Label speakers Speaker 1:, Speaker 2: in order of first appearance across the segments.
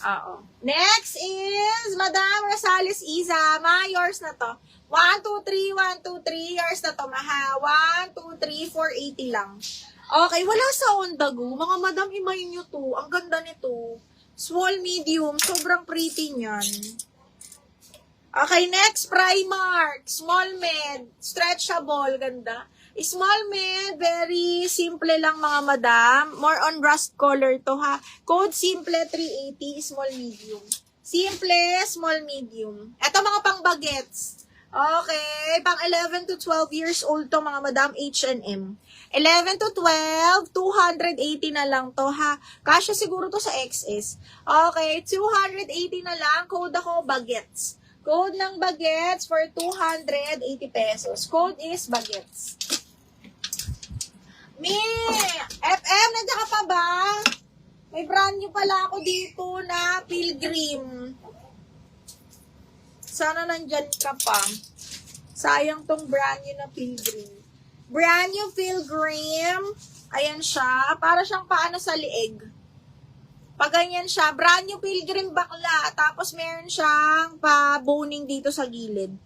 Speaker 1: Oo. Next is Madam Rosales Iza. Yours na to. 1, 2, 3, 1, 2, 3. Yours na to, maha. 1, 2, 3, 480 lang. Okay, wala sa on the go. Mga madam, imayin nyo to. Ang ganda nito. Small, medium. Sobrang pretty niyan. Okay, next, Primark. Small med. Stretchable. Ganda. Small med. Very simple lang mga madam. More on rust color to ha. Code simple 380. Small, medium. Simple, small, medium. Ito mga pang bagets. Okay, pang 11 to 12 years old to mga madam, H&M. 11 to 12, 280 na lang to ha. Kasya siguro to sa XS. Okay, 280 na lang. Code ako, bagets. Code ng bagets for 280 pesos. Code is bagets. FM, nandiyan ka pa ba? May brand new pala ako dito na Pilgrim. Sana nandyan ka pa. Sayang tong brand new na Pilgrim. Brand new Pilgrim. Ayan siya. Para siyang paano sa lieg. Pag ganyan siya. Brand new Pilgrim bakla. Tapos meron siyang pa-boning dito sa gilid.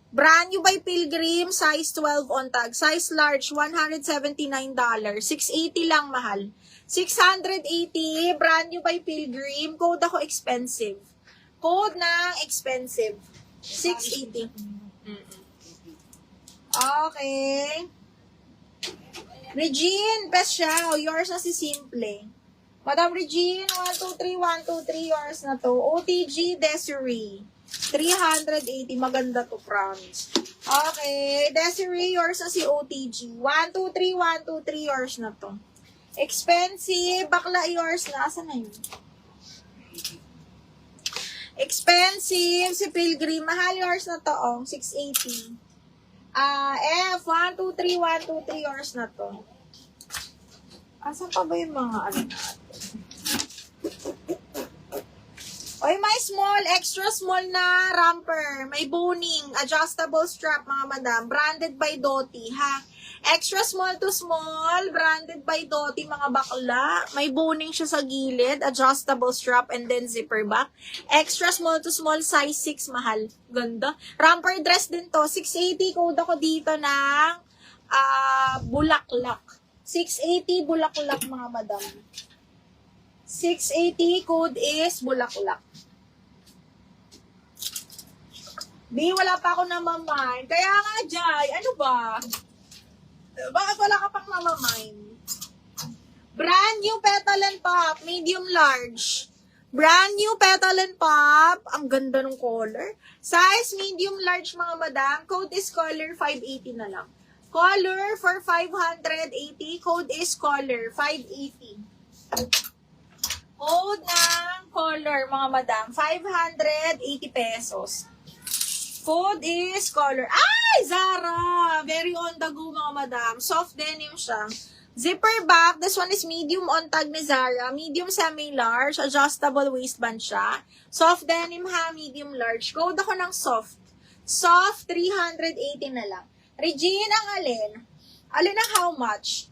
Speaker 1: Brand new by Pilgrim. Size 12 on tag. Size large. $179. $680 lang mahal. 680. Brand new by Pilgrim. Code ako expensive. Code na expensive. 680. Okay. Regine, best siya. Yours na si Simple. Madam Regine, 1, 2, 3, 1, 2, 3. Yours na to. OTG Desiree. 380. Maganda to, promise. Okay. Desiree, yours na si OTG. 1, 2, 3, 1, 2, 3. Yours na to. Expensive. Bakla, yours na. Asan na yun? Expensive. Si Pilgrim. Mahal, yours na to. 680. F, 1, 2, 3, 1, 2, 3. Yours na to. Asan pa ba yung mga ano natin? Oy, may small, extra small na romper. May boning, adjustable strap, mga madam. Branded by Doty, ha? Extra small to small, branded by Doty, mga bakla. May boning siya sa gilid, adjustable strap, and then zipper back. Extra small to small, size 6, mahal. Ganda. Romper dress din to. 680, code ako dito ng bulaklak. 680, bulaklak, mga madam. 680, code is bulaklak. B, wala pa ako namamind. Kaya nga, Jai, ano ba? Bakit wala ka pang namamind? Brand new Petal and Pop, medium large. Brand new Petal and Pop. Ang ganda ng color. Size medium large, mga madam. Code is color 580 na lang. Color for 580. Code is color 580. Code ng color, mga madam. 580 pesos. Code is color. Ay, Zara! Very on the go, mga madam. Soft denim siya. Zipper back. This one is medium on tag ni Zara. Medium semi-large. Adjustable waistband siya. Soft denim ha, medium large. Code ako ng soft. Soft, 380 na lang. Regine, ang alin? Alin ang how much?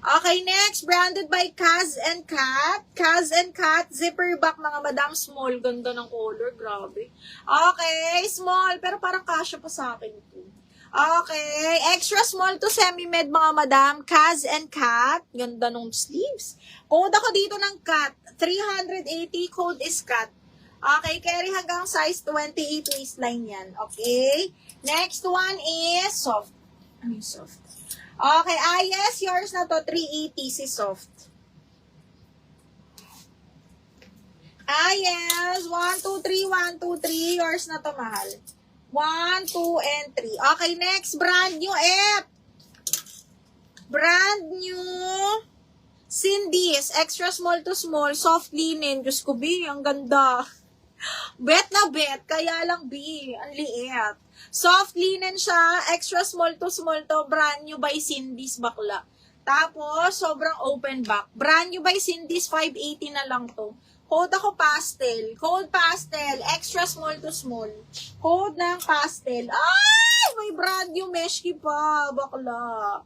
Speaker 1: Okay, next, branded by Kaz and Kat. Kaz and Kat, zipper back, mga madam, small. Ganda ng color, grabe. Okay, small, pero parang kasya pa sa akin ito. Okay, extra small to semi-med, mga madam. Kaz and Kat, ganda ng sleeves. Code ako dito ng Kat. 380, code is Kat. Okay, carry hanggang size 28 waistline yan. Okay, next one is soft. Ano yung soft? Okay, yes, yours na to, 380 si soft. Yes, 1, 2, 3, 1, 2, 3, yours na to, mahal. 1, 2, and 3. Okay, next, brand new F. Brand new Cindy's, extra small to small, soft linen. Diyos ko, B, ang ganda. Bet na bet, kaya lang B, ang liit. Soft linen siya, extra small to brand new by Cindy's bakla. Tapos, sobrang open back. Brand new by Cindy's, 580 na lang to. Code ako pastel. Code pastel, extra small to small. Code ng pastel. Ay, may brand new meshki pa, bakla.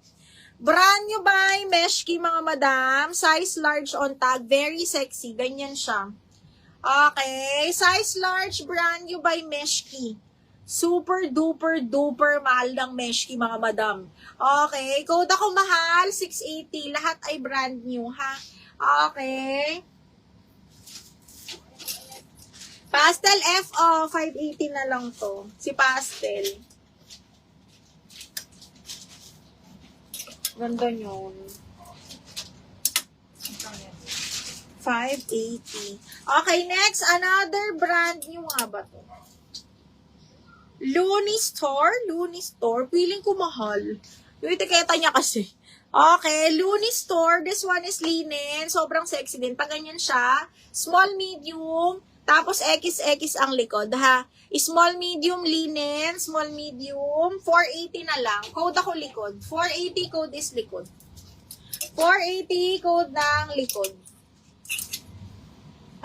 Speaker 1: Brand new by Meshki, mga madam. Size large on tag. Very sexy. Ganyan siya. Okay. Size large, brand new by Meshki. Super duper duper mahal ng Meshki, mga madam. Okay. Code ako mahal, 680. Lahat ay brand new, ha? Okay. Pastel FO, 580 na lang to. Si Pastel. Ganda yun. 580. Okay, next. Another brand new nga ba to? Looney Store. Looney Store. Feeling ko mahal. Yung etiketa niya kasi. Okay, Looney Store. This one is linen. Sobrang sexy din. Pag ganyan siya. Small, medium. Tapos XX ang likod, ha? Small, medium, linen. Small, medium. 480 na lang. Code ako likod. 480 code is likod. 480 code ng likod.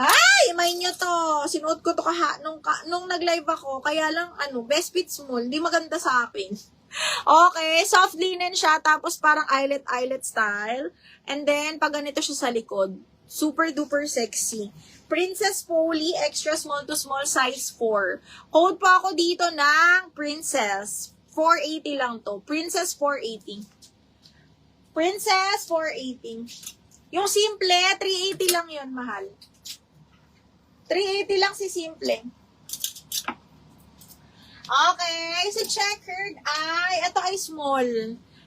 Speaker 1: Ay! May nyo to. Sinuot ko to nung nag-live ako. Kaya lang, best fit small. Di maganda sa akin. Okay, soft linen siya. Tapos parang eyelet style. And then, pag ganito siya sa likod. Super duper sexy. Princess Polly, extra small to small, size 4. Code pa ako dito ng Princess. 480 lang to. Princess 480. Princess 480. Yung simple, 380 lang yun, mahal. 380 lang si simple. Okay, si checkered ito ay small.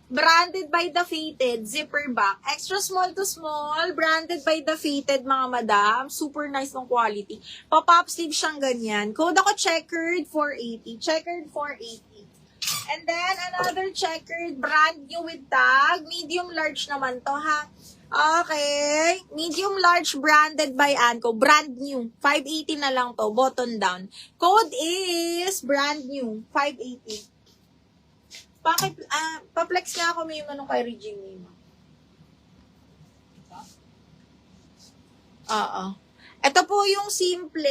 Speaker 1: Branded by The Fitted, zipper back. Extra small to small, branded by The Fitted, mga madam. Super nice ng quality. Pop-up sleeve siyang ganyan. Code ako checkered 480. Checkered 480. And then, another checkered, brand new with tag. Medium large naman to, ha? Okay. Medium large, branded by Anko. Brand new. 580 na lang to. Button down. Code is brand new. 580. Bakit, pa-flex nga ako may manong kay Regine. Oo. Ito po yung simple.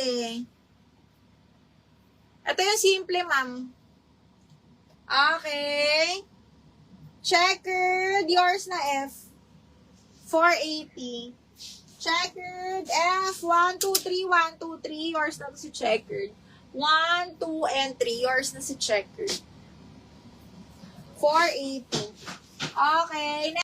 Speaker 1: Ito yung simple, ma'am. Okay. Checkered, yours na F. 480. Checkered, F. 1, 2, 3, 1, 2, 3. Yours na si checkered. 1, 2, and 3. Yours na si checkered. 480. Okay.